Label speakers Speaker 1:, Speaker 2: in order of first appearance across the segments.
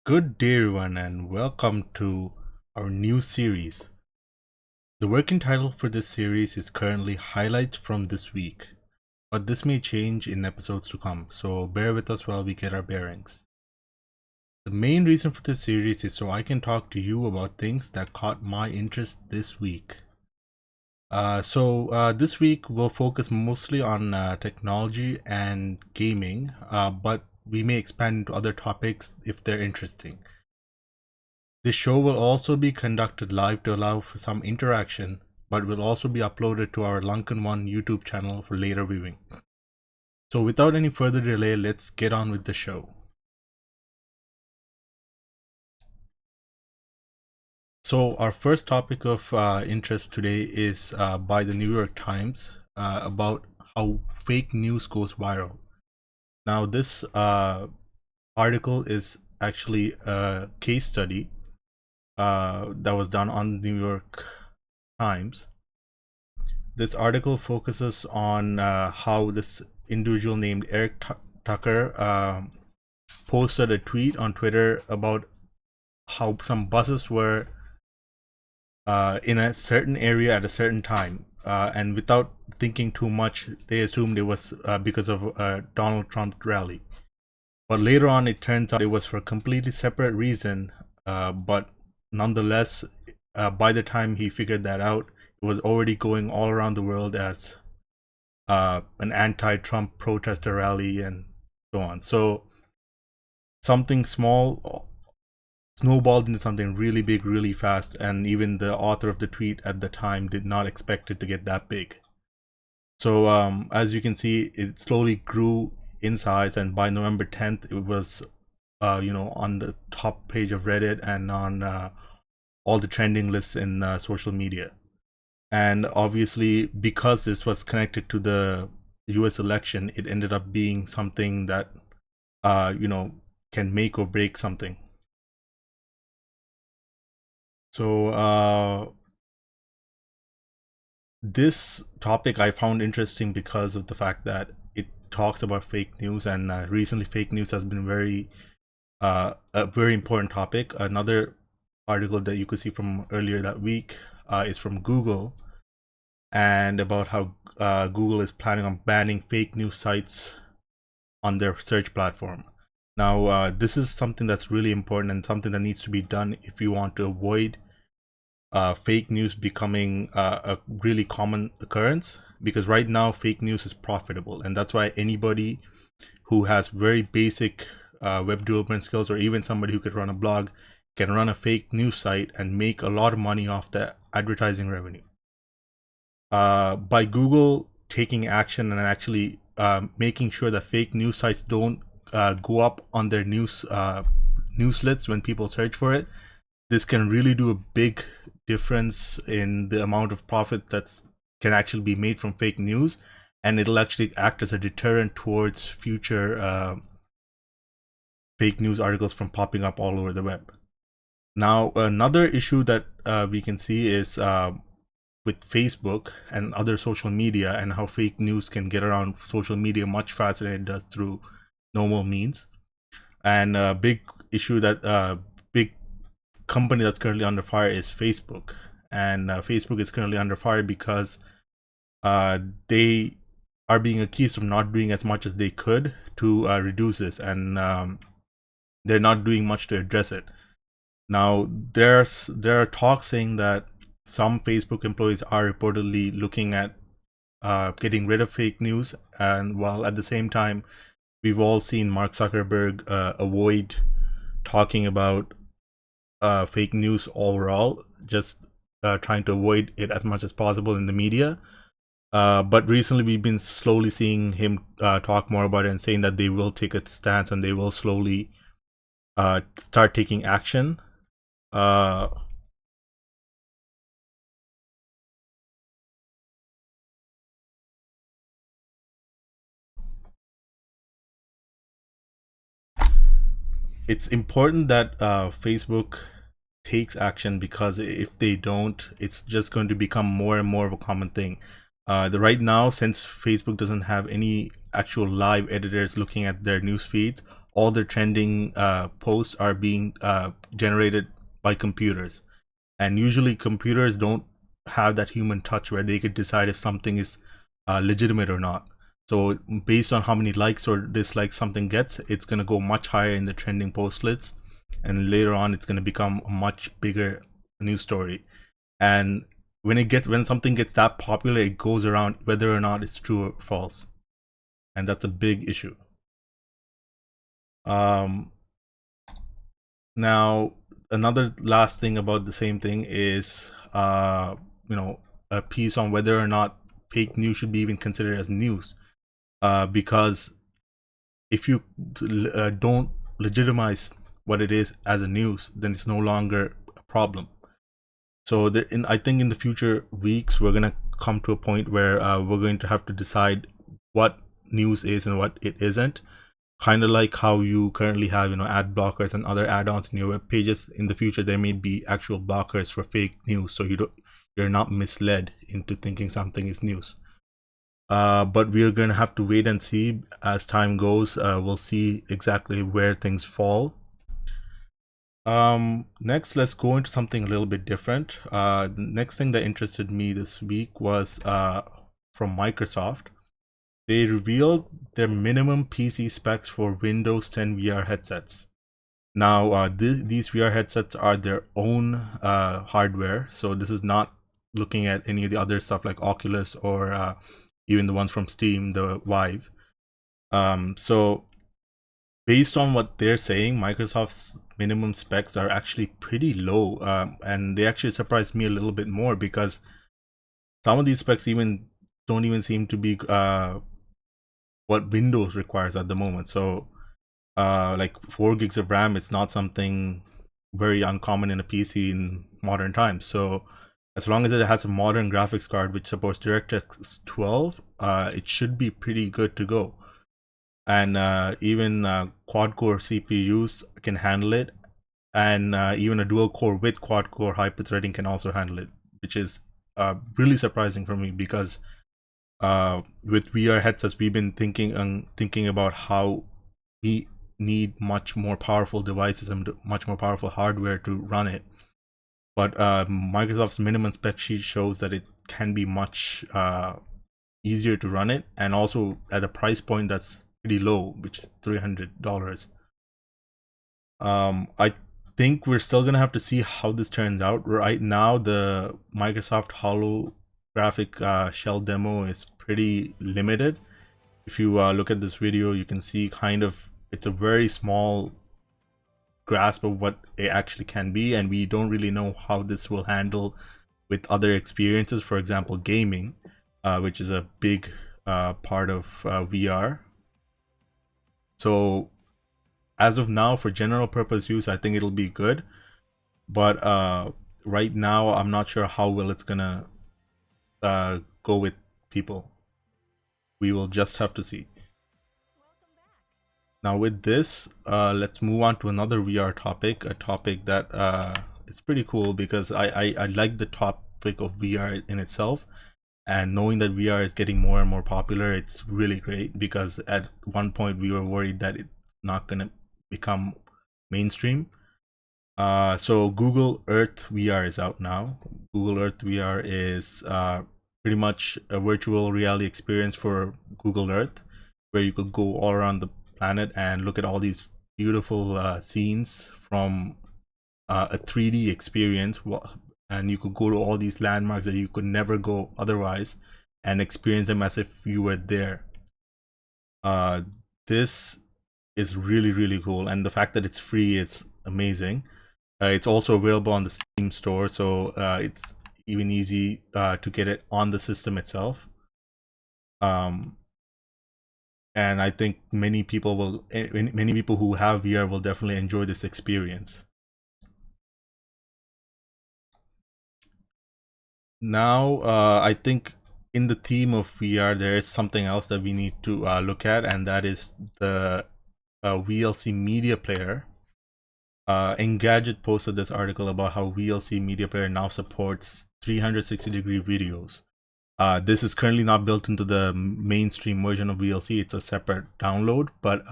Speaker 1: Good day, everyone, and welcome to our new series. The working title for this series is currently Highlights from This Week, but this may change in episodes to come, so bear with us while we get our bearings. The main reason for this series is so I can talk to you about things that caught my interest this week. This week we'll focus mostly on technology and gaming, but we may expand into other topics if they're interesting. This show will also be conducted live to allow for some interaction, but will also be uploaded to our LKNOne YouTube channel for later viewing. So without any further delay, let's get on with the show. So our first topic of interest today is by the New York Times about how fake news goes viral. Now this article is actually a case study that was done on the New York Times. This article focuses on how this individual named Eric Tucker posted a tweet on Twitter about how some buses were in a certain area at a certain time, and without thinking too much, they assumed it was because of a Donald Trump rally. But later on, it turns out it was for a completely separate reason, but nonetheless, by the time he figured that out, it was already going all around the world as an anti-Trump protester rally and so on. So something small snowballed into something really big really fast, and even the author of the tweet at the time did not expect it to get that big. So as you can see, it slowly grew in size, and by November 10th it was on the top page of Reddit and on all the trending lists in social media. And obviously, because this was connected to the US election, it ended up being something that can make or break something. So this topic I found interesting because of the fact that it talks about fake news, and recently fake news has been a very important topic. Another article that you could see from earlier that week is from Google, and about how Google is planning on banning fake news sites on their search platform. Now, this is something that's really important and something that needs to be done if you want to avoid fake news becoming a really common occurrence, because right now fake news is profitable, and that's why anybody who has very basic web development skills, or even somebody who could run a blog, can run a fake news site and make a lot of money off the advertising revenue. By Google taking action and actually making sure that fake news sites don't go up on their news lists when people search for it, this can really do a big difference in the amount of profit that can actually be made from fake news, and it'll actually act as a deterrent towards future fake news articles from popping up all over the web. Now, another issue that we can see is with Facebook and other social media, and how fake news can get around social media much faster than it does through normal means. And a big issue that big company that's currently under fire is Facebook, and Facebook is currently under fire because they are being accused of not doing as much as they could to reduce this, and they're not doing much to address it. Now, there are talks saying that some Facebook employees are reportedly looking at getting rid of fake news, and while at the same time we've all seen Mark Zuckerberg avoid talking about fake news overall, just trying to avoid it as much as possible in the media. But recently we've been slowly seeing him talk more about it, and saying that they will take a stance and they will slowly start taking action. It's important that Facebook takes action, because if they don't, it's just going to become more and more of a common thing. Right now, since Facebook doesn't have any actual live editors looking at their news feeds, all the trending posts are being generated by computers, and usually computers don't have that human touch where they could decide if something is legitimate or not. So based on how many likes or dislikes something gets, it's going to go much higher in the trending post lists, and later on it's going to become a much bigger news story. And when something gets that popular, it goes around whether or not it's true or false, and that's a big issue. Now, another last thing about the same thing is a piece on whether or not fake news should be even considered as news, because if you don't legitimize what it is as a news, then it's no longer a problem. So I think in the future weeks, we're going to come to a point where we're going to have to decide what news is and what it isn't. Kind of like how you currently have, ad blockers and other add-ons in your web pages. In the future, there may be actual blockers for fake news, so you're not misled into thinking something is news. But we're going to have to wait and see as time goes. We'll see exactly where things fall. Next, let's go into something a little bit different. The next thing that interested me this week was from Microsoft. They revealed their minimum PC specs for Windows 10 VR headsets. Now, these VR headsets are their own hardware, so this is not looking at any of the other stuff like Oculus or even the ones from Steam, the Vive. So based on what they're saying, Microsoft's minimum specs are actually pretty low, and they actually surprised me a little bit more, because some of these specs don't even seem to be what Windows requires at the moment. So like 4 gigs of RAM is not something very uncommon in a PC in modern times. So as long as it has a modern graphics card which supports DirectX 12, it should be pretty good to go. And even quad-core CPUs can handle it, and even a dual-core with quad-core hyper-threading can also handle it, which is really surprising for me, because with VR headsets, we've been thinking about how we need much more powerful devices and much more powerful hardware to run it. But Microsoft's minimum spec sheet shows that it can be much easier to run it, and also at a price point that's pretty low, which is $300. I think we're still gonna have to see how this turns out. Right now, the Microsoft holographic shell demo is pretty limited. If you look at this video, you can see it's a very small grasp of what it actually can be, and we don't really know how this will handle with other experiences, for example gaming, which is a big part of VR. So as of now, for general purpose use, I think it'll be good, but right now I'm not sure how well it's gonna go with people. We will just have to see. Now with this, let's move on to another VR topic, a topic that is pretty cool, because I like the topic of VR in itself, and knowing that VR is getting more and more popular, it's really great, because at one point we were worried that it's not going to become mainstream. So Google Earth VR is out now. Google Earth VR is pretty much a virtual reality experience for Google Earth, where you could go all around the planet and look at all these beautiful scenes from a 3D experience, and you could go to all these landmarks that you could never go otherwise and experience them as if you were there. This is really, really cool, and the fact that it's free is amazing. It's also available on the Steam store, so it's even easy to get it on the system itself. And I think many people who have VR will definitely enjoy this experience. Now, I think in the theme of VR, there is something else that we need to look at, and that is the VLC media player. Engadget posted this article about how VLC media player now supports 360-degree videos. This is currently not built into the mainstream version of VLC. It's a separate download, but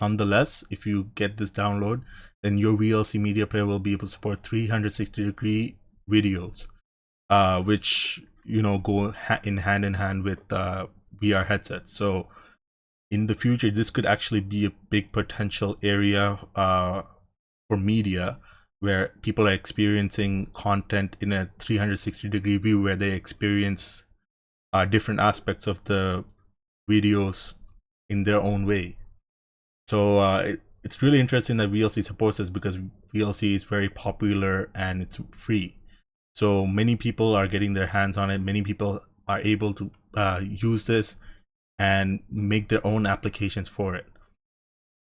Speaker 1: nonetheless, if you get this download, then your VLC media player will be able to support 360-degree videos, which go hand in hand with VR headsets. So in the future, this could actually be a big potential area for media, where people are experiencing content in a 360-degree view, where they experience different aspects of the videos in their own way. So it's really interesting that VLC supports this, because VLC is very popular and it's free. So many people are getting their hands on it. Many people are able to use this and make their own applications for it.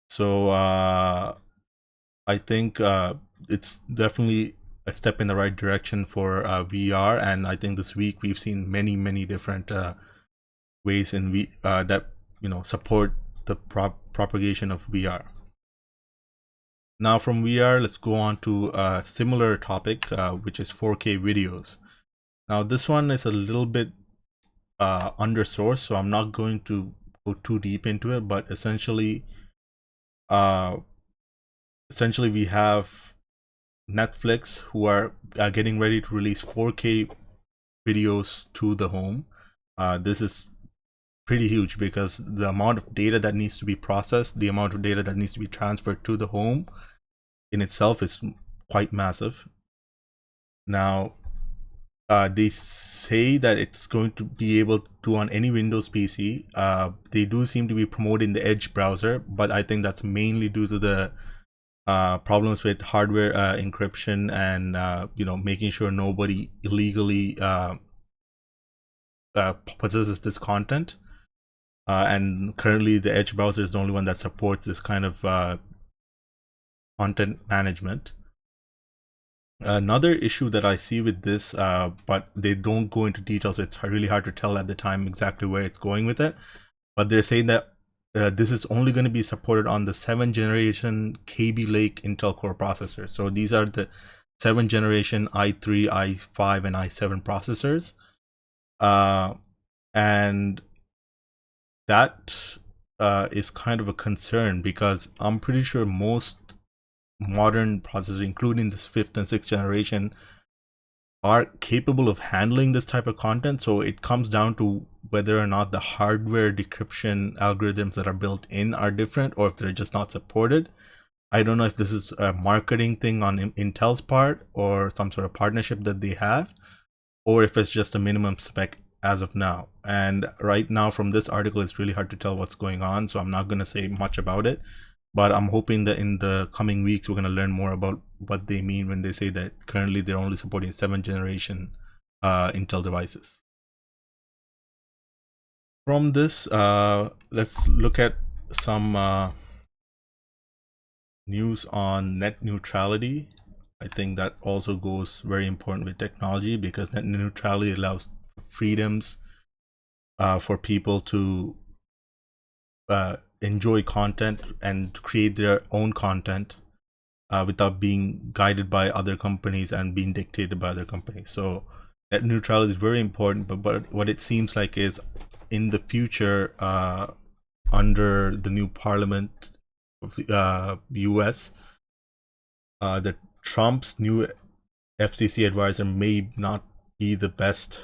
Speaker 1: So I think it's definitely a step in the right direction for VR. And I think this week we've seen many different ways in that support the propagation of VR. Now from VR, let's go on to a similar topic, which is 4K videos. Now this one is a little bit under source, so I'm not going to go too deep into it, but essentially we have Netflix, who are getting ready to release 4K videos to the home. This is pretty huge, because the amount of data that needs to be processed, the amount of data that needs to be transferred to the home in itself is quite massive. Now, they say that it's going to be able to on any Windows PC. They do seem to be promoting the Edge browser, but I think that's mainly due to the problems with hardware encryption and making sure nobody illegally possesses this content. And currently, the Edge browser is the only one that supports this kind of content management. Another issue that I see with this, but they don't go into detail, so it's really hard to tell at the time exactly where it's going with it. But they're saying that this is only going to be supported on the 7th generation Kaby Lake Intel Core processors. So these are the 7th generation i3, i5, and i7 processors. And that is kind of a concern, because I'm pretty sure most modern processors, including this 5th and 6th generation, are capable of handling this type of content. So it comes down to whether or not the hardware decryption algorithms that are built in are different, or if they're just not supported. I don't know if this is a marketing thing on Intel's part, or some sort of partnership that they have, or if it's just a minimum spec as of now. And right now, from this article, it's really hard to tell what's going on, so I'm not going to say much about it. But I'm hoping that in the coming weeks, we're going to learn more about what they mean when they say that currently they're only supporting 7th generation Intel devices. From this, let's look at some news on net neutrality. I think that also goes very important with technology, because net neutrality allows freedoms for people to enjoy content and create their own content without being guided by other companies and being dictated by other companies. So net neutrality is very important, but what it seems like is, in the future, under the new parliament of US, that Trump's new FCC advisor may not be the best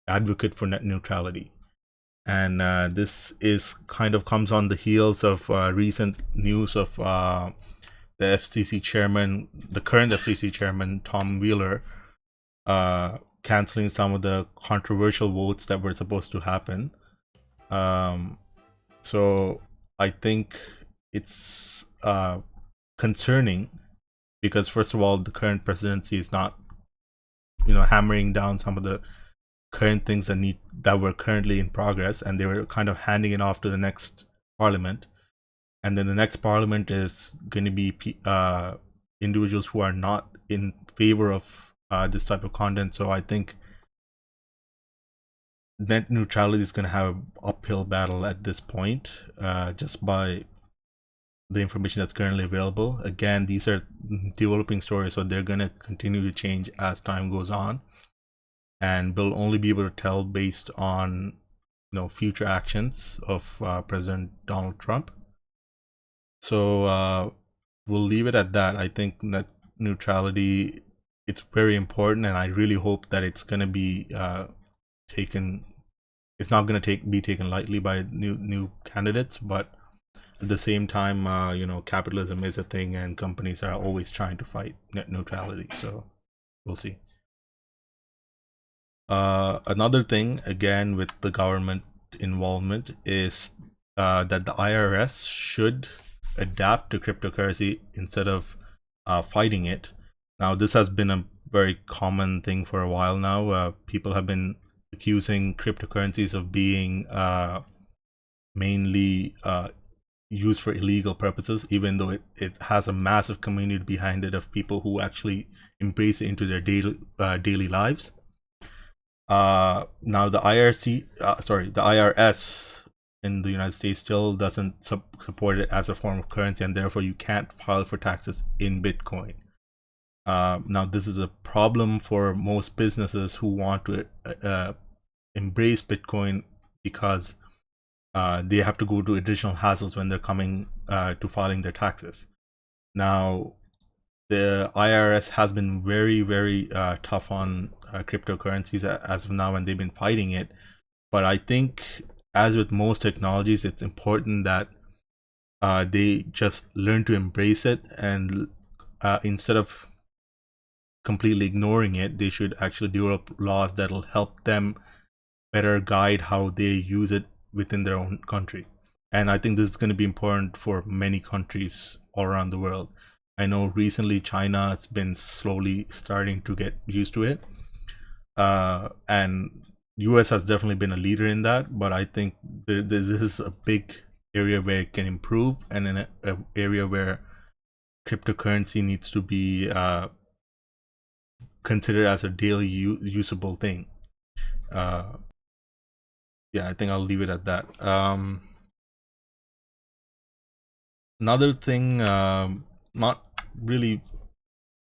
Speaker 1: advocate for net neutrality. And this is kind of comes on the heels of recent news of the FCC chairman, the current FCC chairman, Tom Wheeler, canceling some of the controversial votes that were supposed to happen. So I think it's concerning, because first of all, the current presidency is not, hammering down some of the current things that were currently in progress, and they were kind of handing it off to the next parliament. And then the next parliament is going to be individuals who are not in favor of this type of content. So I think net neutrality is going to have an uphill battle at this point, just by the information that's currently available. Again, these are developing stories, so they're going to continue to change as time goes on, and we'll only be able to tell based on future actions of President Donald Trump. So we'll leave it at that. I think that neutrality, it's very important, and I really hope that it's going to be taken. It's not going to be taken lightly by new candidates, but at the same time, capitalism is a thing, and companies are always trying to fight net neutrality. So we'll see. Another thing, again, with the government involvement, is that the IRS should adapt to cryptocurrency instead of fighting it. Now, this has been a very common thing for a while now. People have been accusing cryptocurrencies of being mainly used for illegal purposes, even though it has a massive community behind it of people who actually embrace it into their daily lives. Now the IRS in the United States still doesn't support it as a form of currency, and therefore you can't file for taxes in Bitcoin. Now this is a problem for most businesses who want to embrace Bitcoin, because they have to go to additional hassles when they're coming to filing their taxes. Now, the IRS has been very, very tough on cryptocurrencies as of now, and they've been fighting it. But I think, as with most technologies, it's important that they just learn to embrace it, and instead of completely ignoring it, they should actually develop laws that'll help them better guide how they use it within their own country. And I think this is going to be important for many countries all around the world. I know recently China has been slowly starting to get used to it, and US has definitely been a leader in that. But I think this is a big area where it can improve, and in an area where cryptocurrency needs to be considered as a daily usable thing. Yeah, I think I'll leave it at that. Another thing, not really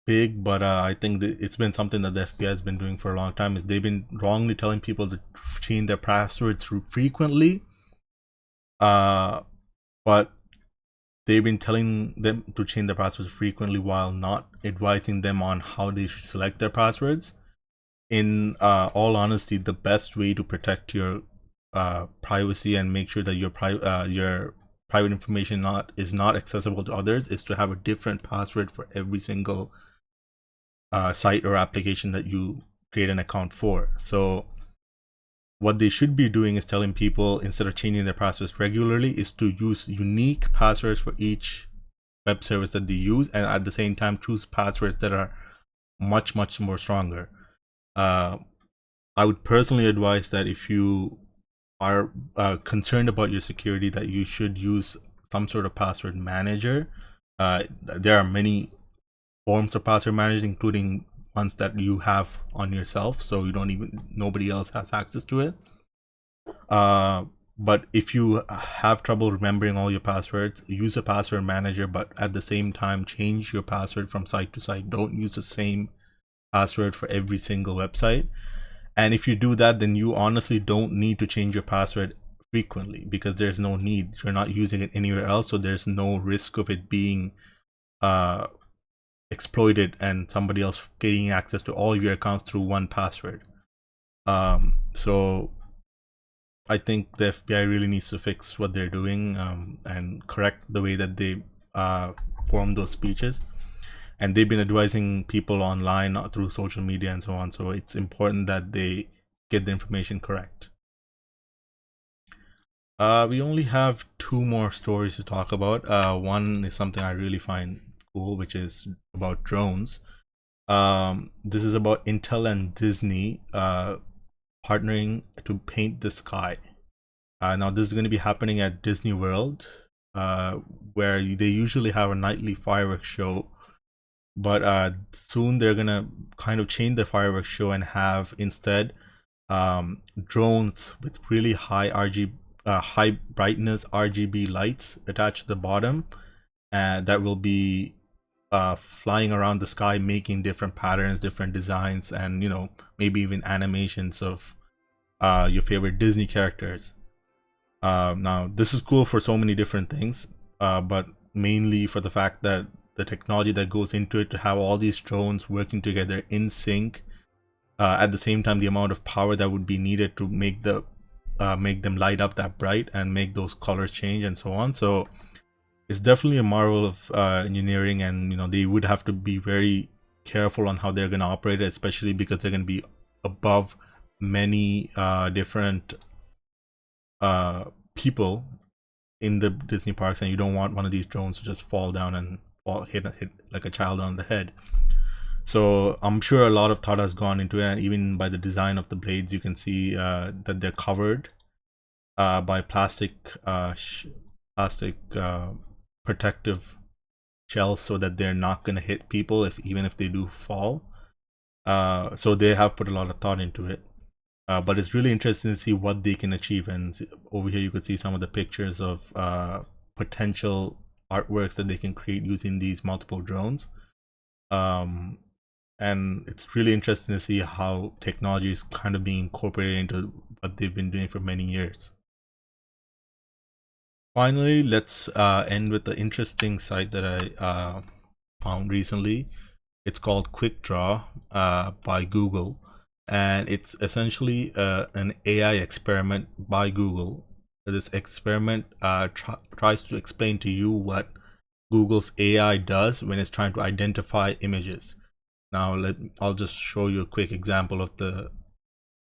Speaker 1: big, but I think it's been something that the FBI has been doing for a long time, is they've been wrongly telling people to change their passwords frequently. But they've been telling them to change their passwords frequently while not advising them on how they should select their passwords. In all honesty, the best way to protect your privacy and make sure that your private information is not accessible to others is to have a different password for every single site or application that you create an account for. So what they should be doing is telling people, instead of changing their passwords regularly, is to use unique passwords for each web service that they use, and at the same time choose passwords that are much more stronger. I would personally advise that if you are concerned about your security, that you should use some sort of password manager. There are many forms of password manager, including ones that you have on yourself, so nobody else has access to it. But if you have trouble remembering all your passwords, use a password manager, but at the same time change your password from site to site. Don't use the same password for every single website. And if you do that, then you honestly don't need to change your password frequently, because there's no need. You're not using it anywhere else, so there's no risk of it being exploited and somebody else getting access to all of your accounts through one password. So I think the FBI really needs to fix what they're doing and correct the way that they form those speeches. And they've been advising people online through social media and so on. So it's important that they get the information correct. We only have 2 more stories to talk about. One is something I really find cool, which is about drones. This is about Intel and Disney partnering to paint the sky. Now this is going to be happening at Disney World, where they usually have a nightly fireworks show. But soon they're gonna kind of change the fireworks show and have instead drones with really high high brightness RGB lights attached to the bottom, and that will be flying around the sky, making different patterns, different designs, and maybe even animations of your favorite Disney characters. Now this is cool for so many different things, but mainly for the fact that the technology that goes into it to have all these drones working together in sync, at the same time, the amount of power that would be needed to make them light up that bright and make those colors change and so on. So it's definitely a marvel of engineering, and they would have to be very careful on how they're going to operate it, especially because they're going to be above many different people in the Disney parks, and you don't want one of these drones to just fall down and hit like a child on the head. So I'm sure a lot of thought has gone into it, and even by the design of the blades, you can see that they're covered by plastic protective shells, so that they're not going to hit people even if they do fall. So they have put a lot of thought into it. But it's really interesting to see what they can achieve. And over here you could see some of the pictures of potential artworks that they can create using these multiple drones. And it's really interesting to see how technology is kind of being incorporated into what they've been doing for many years. Finally, let's end with the interesting site that I found recently. It's called Quick Draw by Google. And it's essentially an AI experiment by Google. This experiment tries to explain to you what Google's AI does when it's trying to identify images. Now, I'll just show you a quick example of the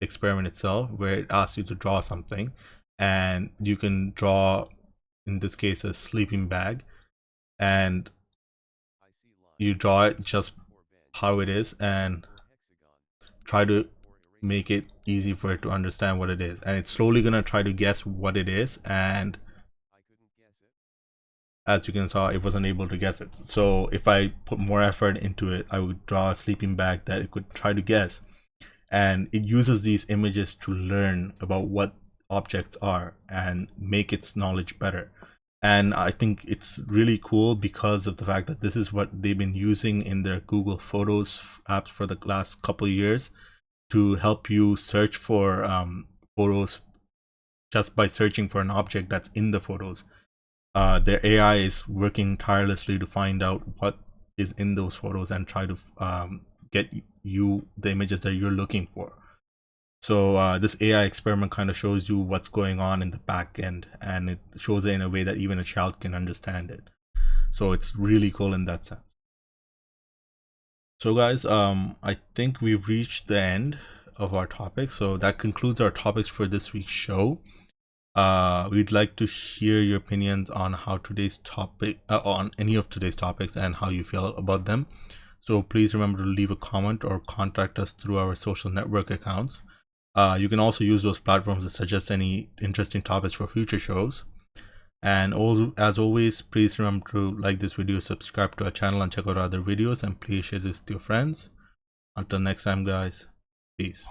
Speaker 1: experiment itself, where it asks you to draw something, and you can draw, in this case, a sleeping bag, and you draw it just how it is and try to make it easy for it to understand what it is, and it's slowly gonna try to guess what it is. And as you can saw, it wasn't able to guess it. So if I put more effort into it, I would draw a sleeping bag that it could try to guess, and it uses these images to learn about what objects are and make its knowledge better. And I think it's really cool because of the fact that this is what they've been using in their Google Photos apps for the last couple of years, to help you search for photos just by searching for an object that's in the photos. Their AI is working tirelessly to find out what is in those photos and try to get you the images that you're looking for. So this AI experiment kind of shows you what's going on in the back end, and it shows it in a way that even a child can understand it. So it's really cool in that sense. So guys, I think we've reached the end of our topic. So that concludes our topics for this week's show. We'd like to hear your opinions on how today's topic, on any of today's topics, and how you feel about them. So please remember to leave a comment or contact us through our social network accounts. You can also use those platforms to suggest any interesting topics for future shows. And as always, please remember to like this video, subscribe to our channel, and check out our other videos, and please share this with your friends. Until next time, guys, peace.